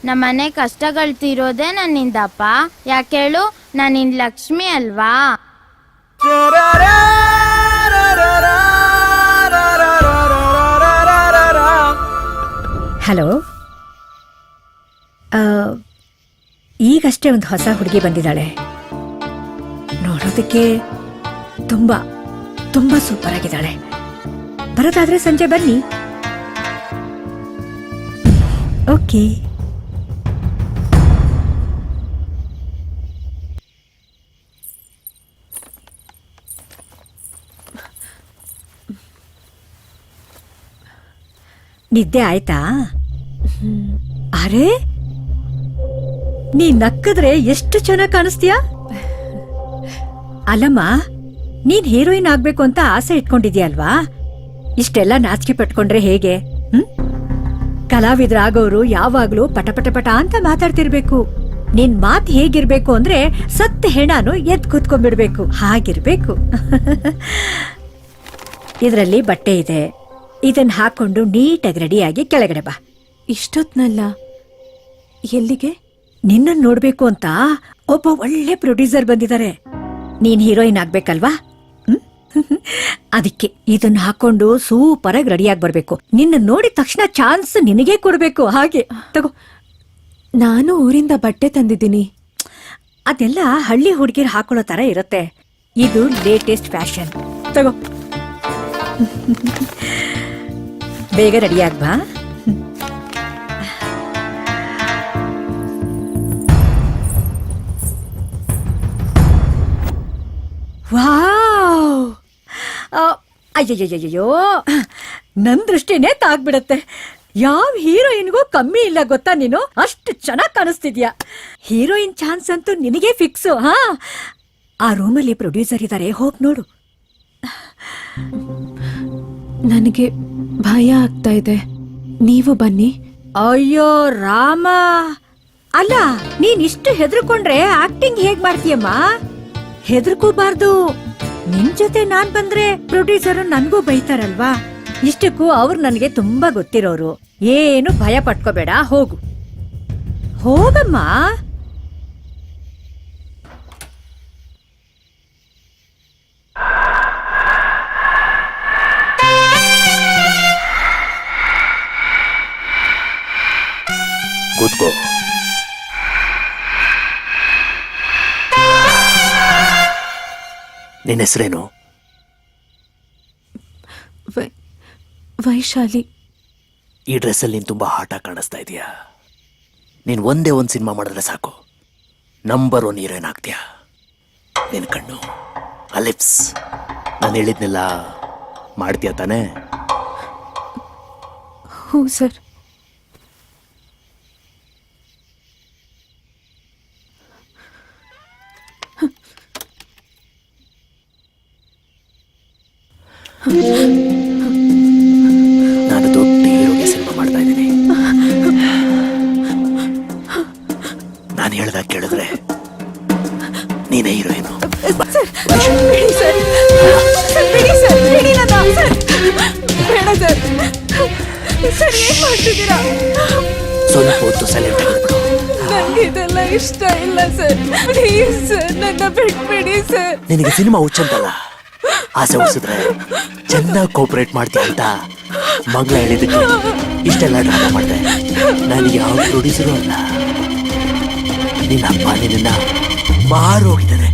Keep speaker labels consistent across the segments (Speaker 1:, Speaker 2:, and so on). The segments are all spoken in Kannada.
Speaker 1: ನಮ್ಮನೆ ಕಷ್ಟಗಳು ತೀರೋದೇ ನನ್ನಿಂದಪ್ಪ. ಯಾಕೇಳು, ನಾನಿನ್ ಲಕ್ಷ್ಮಿ ಅಲ್ವಾ?
Speaker 2: ಹಲೋ, ಈಗಷ್ಟೇ ಒಂದು ಹೊಸ ಹುಡುಗಿ ಬಂದಿದ್ದಾಳೆ. ನೋಡೋದಕ್ಕೆ ತುಂಬಾ ತುಂಬಾ ಸೂಪರ್ ಆಗಿದ್ದಾಳೆ. ಬರೋದಾದ್ರೆ ಸಂಜೆ ಬನ್ನಿ. ಓಕೆ. ನಿದ್ದೆ ಆಯ್ತಾ? ಅರೆ, ನೀ ನಕ್ಕದ್ರೆ ಎಷ್ಟು ಚೆನ್ನಾಗಿ ಕಾಣಿಸ್ತೀಯಾ. ಅಲ್ಲಮ್ಮ, ನೀನ್ ಹೀರೋಯಿನ್ ಆಗ್ಬೇಕು ಅಂತ ಆಸೆ ಇಟ್ಕೊಂಡಿದ್ಯಲ್ವಾ? ಇಷ್ಟೆಲ್ಲ ನಾಚಿಕೆ ಪಟ್ಕೊಂಡ್ರೆ ಹೇಗೆ? ಕಲಾವಿದ್ರಾಗೋರು ಯಾವಾಗ್ಲೂ ಪಟ ಪಟ ಅಂತ ಮಾತಾಡ್ತಿರ್ಬೇಕು. ನಿನ್ ಮಾತ್ ಹೇಗಿರ್ಬೇಕು ಅಂದ್ರೆ ಸತ್ತ ಹೆಣಾನು ಎದ್ ಕೂತ್ಕೊಂಡ್ಬಿಡ್ಬೇಕು, ಹಾಗಿರ್ಬೇಕು. ಇದ್ರಲ್ಲಿ ಬಟ್ಟೆ ಇದೆ, ಇದನ್ನ ಹಾಕೊಂಡು ನೀಟಾಗಿ ರೆಡಿಯಾಗಿ ಕೆಳಗಡೆ ಬಾ.
Speaker 3: ಇಷ್ಟೊತ್ನಲ್ಲ? ಎಲ್ಲಿಗೆ?
Speaker 2: ನಿನ್ನ ನೋಡ್ಬೇಕು ಅಂತ ಒಬ್ಬ ಒಳ್ಳೆ ಪ್ರೊಡ್ಯೂಸರ್ ಬಂದಿದ್ದಾರೆ. ನೀನ್ ಹೀರೋಯಿನ್ ಆಗ್ಬೇಕಲ್ವಾ? ಅದಕ್ಕೆ ಇದನ್ನ ಹಾಕೊಂಡು ಸೂಪರ್ ಆಗಿ ರೆಡಿಯಾಗಿ ಬರ್ಬೇಕು. ನಿನ್ನ ನೋಡಿದ ತಕ್ಷಣ ಚಾನ್ಸ್ ನಿನಗೆ ಕೊಡ್ಬೇಕು. ಹಾಗೆ ತಗೋ.
Speaker 3: ನಾನು ಊರಿಂದ ಬಟ್ಟೆ ತಂದಿದ್ದೀನಿ.
Speaker 2: ಅದೆಲ್ಲ ಹಳ್ಳಿ ಹುಡುಗಿರ್ ಹಾಕೊಳ್ಳೋ ತರ ಇರುತ್ತೆ. ಇದು ಲೇಟೆಸ್ಟ್ ಫ್ಯಾಷನ್. ತಗೋ, ಬೇಗ ರೆಡಿಯಾಗ್ ಬಾ. ವಾವ್! ಅಯ್ಯಯ್ಯಯ್ಯೋ, ನನ್ ದೃಷ್ಟಿನೇ ತಾಗ್ಬಿಡತ್ತೆ. ಯಾವ ಹೀರೋಯಿನ್ಗೂ ಕಮ್ಮಿ ಇಲ್ಲ ಗೊತ್ತಾ ನೀನು? ಅಷ್ಟು ಚೆನ್ನಾಗಿ ಕಾಣಿಸ್ತಿದ್ಯಾ. ಹೀರೋಯಿನ್ ಚಾನ್ಸ್ ಅಂತೂ ನಿನಗೆ ಫಿಕ್ಸು. ಹಾ, ಆ ರೂಮಲ್ಲಿ ಪ್ರೊಡ್ಯೂಸರ್ ಇದ್ದಾರೆ, ಹೋಗ್ ನೋಡು.
Speaker 3: ನನಗೆ ಭಯ ಆಗ್ತಾ ಇದೆ, ನೀವು ಬನ್ನಿ.
Speaker 2: ಅಯ್ಯೋ ರಾಮ, ಅಲ್ಲ, ನೀನ್ ಇಷ್ಟು ಹೆದರ್ಕೊಂಡ್ರೆ ಆಕ್ಟಿಂಗ್ ಹೇಗ್ ಮಾಡ್ತೀಯಮ್ಮ? ಹೆದರ್ಕೋಬಾರ್ದು. ನಿನ್ ಜೊತೆ ನಾನ್ ಬಂದ್ರೆ ಪ್ರೊಡ್ಯೂಸರ್ ನನ್ಗೂ ಬೈತಾರಲ್ವಾ? ಇಷ್ಟಕ್ಕೂ ಅವ್ರು ನನಗೆ ತುಂಬಾ ಗೊತ್ತಿರೋರು. ಏನು ಭಯ ಪಟ್ಕೋಬೇಡ, ಹೋಗು. ಹೋಗಮ್ಮ.
Speaker 4: ಕೂತ್ಕೋ. ನಿನ್ನ ಹೆಸರೇನು?
Speaker 3: ವೈಶಾಲಿ.
Speaker 4: ಈ ಡ್ರೆಸ್ಸಲ್ಲಿ ನೀನು ತುಂಬಾ ಹಾಟ ಕಾಣಿಸ್ತಾ ಇದೀಯಾ. ನೀನು ಒಂದೇ ಒಂದು ಸಿನಿಮಾ ಮಾಡಿದ್ರೆ ಸಾಕು, ನಂಬರ್ 1 ಹೀರೋಯಿನ್ ಆಗ್ತೀಯಾ. ನಿನ್ನ ಕಣ್ಣು, ಆ ಲಿಪ್ಸ್, ನಾನು ಹೇಳಿದ್ನೆಲ್ಲ ಮಾಡ್ತೀಯ ತಾನೇ?
Speaker 3: ಹ್ಞೂ ಸರ್.
Speaker 4: ನಾನು ದೊಡ್ಡ ಹೀರೋಗೆ ಸಿನಿಮಾ ಮಾಡ್ತಾ ಇದ್ದೀನಿ. ನಾನು ಹೇಳ್ದಾಗ ಕೇಳಿದ್ರೆ ನೀನೇ ಹೀರೋಯಿನು. ಸ್ವಲ್ಪ ಹೊತ್ತು ಸೈಲೆಂಟ್ ಆಗಿಬಿಡು.
Speaker 3: ನನಗಿದೆಲ್ಲ ಇಷ್ಟ ಇಲ್ಲ ಸರ್. ಪ್ಲೀಸ್ ಸರ್, ನನ್ನ ಬಿಟ್ಬಿಡಿ ಸರ್.
Speaker 4: ನಿನಗೆ ಸಿನಿಮಾ ಹುಚ್ಚಂತಲ್ಲ, ಆಸೆ ಉಳಿಸಿದ್ರೆ ಚೆನ್ನಾಗಿ ಕೋಪರೇಟ್ ಮಾಡ್ತೀಯ ಅಂತ ಮಗಳ ಹೇಳಿದಕ್ಕೆ ಇಷ್ಟೆಲ್ಲ ಡ್ರಾಮಾ ಮಾಡಿದೆ. ನಾನು ಯಾವ ಪ್ರೊಡ್ಯೂಸರು ಅಲ್ಲ. ನಿನ್ನ ಅಪ್ಪ ನಿನ್ನ ಮಾರು ಹೋಗಿದ್ದಾನೆ.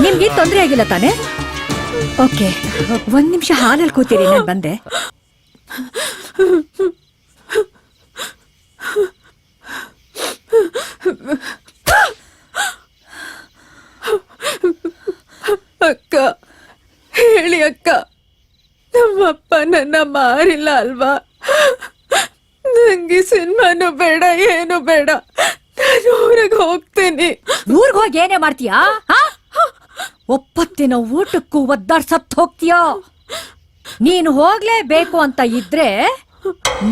Speaker 2: ನಿಮ್ಗೆ ತೊಂದರೆ ಆಗಿಲ್ಲ ತಾನೆ? ಓಕೆ, 1 ನಿಮಿಷ ಹಾಲಲ್ಲಿ ಕೂತೀರಿ, ನಾನು ಬಂದೆ.
Speaker 3: ಅಕ್ಕ, ಹೇಳಿ ಅಕ್ಕ, ನಮ್ಮಪ್ಪ ನನ್ನ ಮಾರಿಲ್ಲ ಅಲ್ವಾ? ನಂಗೆ ಸಿನಿಮಾನು ಬೇಡ, ಏನು ಬೇಡ. ನಾನು ಊರಿಗೆ ಹೋಗ್ತೀನಿ.
Speaker 2: ಊರ್ಗ್ ಹೋಗಿ ಏನೇ ಮಾಡ್ತೀಯಾ? ಒಪ್ಪತ್ತಿನ ಊಟಕ್ಕೂ ಒದ್ದಾಡ್ ಸತ್ ಹೋಗ್ತೀಯಾ? ನೀನು ಹೋಗ್ಲೇಬೇಕು ಅಂತ ಇದ್ರೆ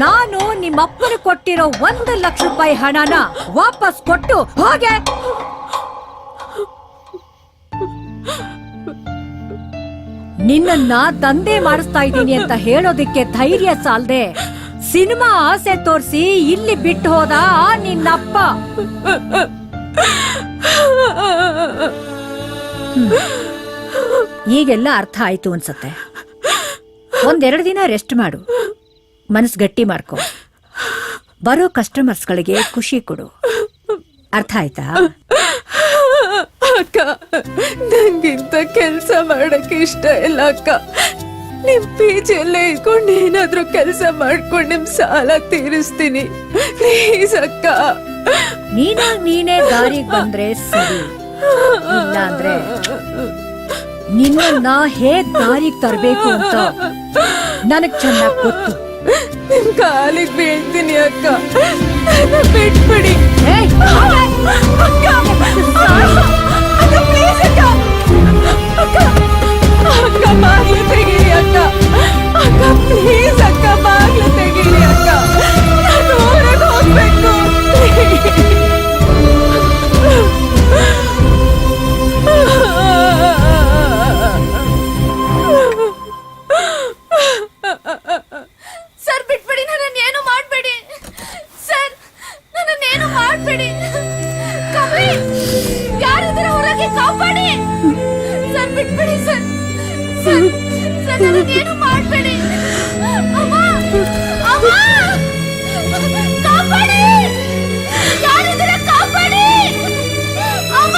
Speaker 2: ನಾನು ನಿಮ್ಮಪ್ಪನ ಕೊಟ್ಟಿರೋ 1,00,000 ರೂಪಾಯಿ ಹಣನ ವಾಪಸ್ ಕೊಟ್ಟು ಹೋಗೆ. ನಿನ್ನನ್ನ ದಂಧೆ ಮಾಡಿಸ್ತಾ ಇದ್ದೀನಿ ಅಂತ ಹೇಳೋದಿಕ್ಕೆ ಧೈರ್ಯ ಸಾಲ್ದೆ ಸಿನಿಮಾ ಆಸೆ ತೋರಿಸಿ ಇಲ್ಲಿ ಬಿಟ್ಟು ಹೋದ ನಿನ್ನಪ್ಪ. ಈಗೆಲ್ಲ ಅರ್ಥ ಆಯ್ತು ಅನ್ಸತ್ತೆ. 1-2 ದಿನ ರೆಸ್ಟ್ ಮಾಡು, ಮನಸ್ಸು ಗಟ್ಟಿ ಮಾಡ್ಕೊ, ಬರೋ ಕಸ್ಟಮರ್ಸ್ಗಳಿಗೆ ಖುಷಿ ಕೊಡು. ಅರ್ಥ ಆಯ್ತಾ?
Speaker 3: ಅಕ್ಕ, ನಂಗಿಂತ ಕೆಲ್ಸ ಮಾಡಕ್ಕೆ ಇಷ್ಟ ಇಲ್ಲ ಅಕ್ಕ. ನಿಮ್ ಪಿಜಿಯಲ್ಲೇ ಇಟ್ಕೊಂಡು ಏನಾದ್ರೂ ಕೆಲ್ಸ ಮಾಡ್ಕೊಂಡು ನಿಮ್ ಸಾಲ ತೀರಿಸ್ತೀನಿ ಪ್ಲೀಸ್ ಅಕ್ಕ.
Speaker 2: ನೀನೇ ದಾರಿಗೆ ಬಂದ್ರೆ ಸರಿ, ಇಲ್ಲ ಅಂದ್ರೆ ನಿನ್ನ ಹೇಗ್ ದಾರಿಗೆ ತರಬೇಕು ಅಂತ ನನಗ್ ಚೆನ್ನಾಗ್ ಗೊತ್ತು.
Speaker 3: ನಿಮ್ ಕಾಲಿಗೆ ಬೀಳ್ತೀನಿ ಅಕ್ಕ, ನನ್ನ ಬಿಟ್ಬಿಡಿ ಅಕ್ಕ. ಪ್ಲೀಸ್ ಅಕ್ಕ, ಅಕ್ಕ ಅಕ್ಕ ಬಾಗ್ಲು ತೆಗೀರಿ ಅಕ್ಕ. ಅಕ್ಕ ಪ್ಲೀಸ್ ಅಕ್ಕ, ಬಾಗ್ಲು ತೆಗೀರಿ ಅಕ್ಕ. ನಾನು ಹೊರಗೆ ಹೋಗ್ಬೇಕು.
Speaker 1: ಸರ್ ಬಿಟ್ಬಿಡಿ, ನನ್ನನ್ನೇನು ಮಾಡ್ಬೇಡಿ ಸರ್, ನನ್ನನ್ನೇನು ಮಾಡ್ಬೇಡಿ. ಕಮಲಿ, ಯಾರಿದ್ರ ಹೊರಗೆ ಕಾಪಾಡಿ ಸರ್, ಬಿಟ್ಬಿಡಿ ಸರ್. ಸರ್ ಸರ್, ನನ್ನನ್ನೇನು ಮಾಡ್ಬೇಡಿ. ಅಮ್ಮ ಅಮ್ಮ, ಕಾಪಾಡಿ, ಯಾರಿದ್ರ ಕಾಪಾಡಿ. ಅಮ್ಮ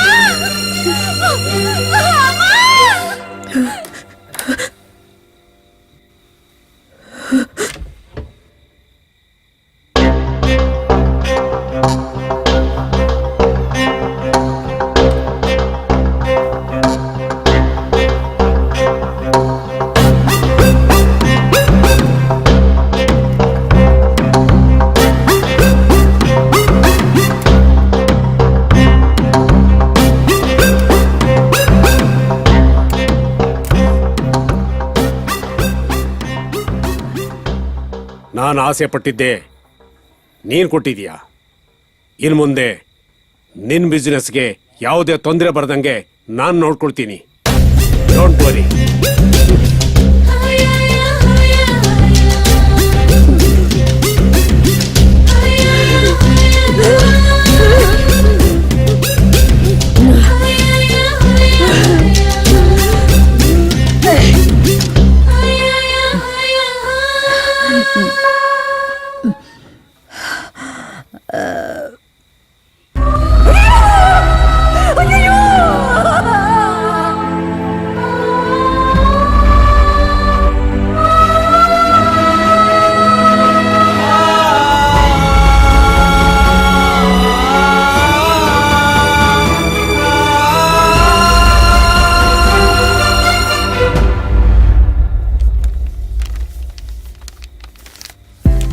Speaker 1: ಅಮ್ಮ.
Speaker 5: ನಾನು ಆಸೆ ಪಟ್ಟಿದ್ದೆ ನೀನು ಕೊಟ್ಟಿದೀಯಾ. ಇನ್ನು ಮುಂದೆ ನಿನ್ನ ಬಿಸ್ನೆಸ್ಗೆ ಯಾವುದೇ ತೊಂದರೆ ಬರದಂಗೆ ನಾನು ನೋಡ್ಕೊಳ್ತೀನಿ. Don't worry.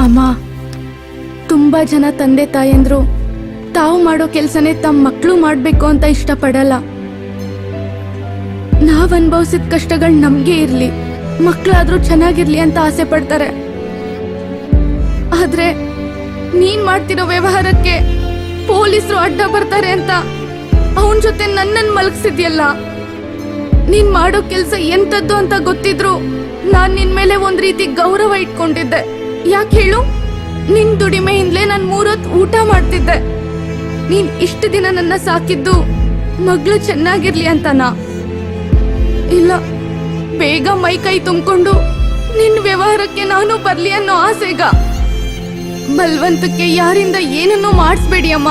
Speaker 6: ಅಮ್ಮ, ತುಂಬಾ ಜನ ತಂದೆ ತಾಯಂದ್ರು ತಾವು ಮಾಡೋ ಕೆಲ್ಸನೇ ತಮ್ಮ ಮಕ್ಕಳು ಮಾಡ್ಬೇಕು ಅಂತ ಇಷ್ಟಪಡಲ್ಲ. ನಾವ್ ಅನ್ಭವಿಸಿದ ಕಷ್ಟಗಳು ನಮ್ಗೆ ಇರ್ಲಿ, ಮಕ್ಕಳಾದ್ರೂ ಚೆನ್ನಾಗಿರ್ಲಿ ಅಂತ ಆಸೆ ಪಡ್ತಾರೆ. ಆದ್ರೆ ನೀನ್ ಮಾಡ್ತಿರೋ ವ್ಯವಹಾರಕ್ಕೆ ಪೊಲೀಸರು ಅಡ್ಡ ಬರ್ತಾರೆ ಅಂತ ಅವನ್ ಜೊತೆ ನನ್ನನ್ ಮಲಗಿಸಿದ್ಯಲ್ಲ. ನೀನ್ ಮಾಡೋ ಕೆಲ್ಸ ಎಂತದ್ದು ಅಂತ ಗೊತ್ತಿದ್ರು ನಾನ್ ನಿನ್ ಮೇಲೆ ಒಂದ್ ರೀತಿ ಗೌರವ ಇಟ್ಕೊಂಡಿದ್ದೆ. ಯಾಕೆ ಹೇಳು? ನಿನ್ ದುಡಿಮೆಯಿಂದಲೇ ನಾನ್ 3 ಹೊತ್ತು ಊಟ ಮಾಡ್ತಿದ್ದೆ. ನೀನ್ ಇಷ್ಟು ದಿನ ನನ್ನ ಸಾಕಿದ್ದು ಮಗಳು ಚೆನ್ನಾಗಿರ್ಲಿ ಅಂತನಾ? ಇಲ್ಲ, ಬೇಗ ಮೈ ಕೈ ತುಂಬಿಕೊಂಡು ನಿನ್ ವ್ಯವಹಾರಕ್ಕೆ ನಾನು ಬರ್ಲಿ ಅನ್ನೋ ಆಸೆಗ. ಬಲ್ವಂತಕ್ಕೆ ಯಾರಿಂದ ಏನನ್ನೂ ಮಾಡಿಸ್ಬೇಡಿ ಅಮ್ಮ.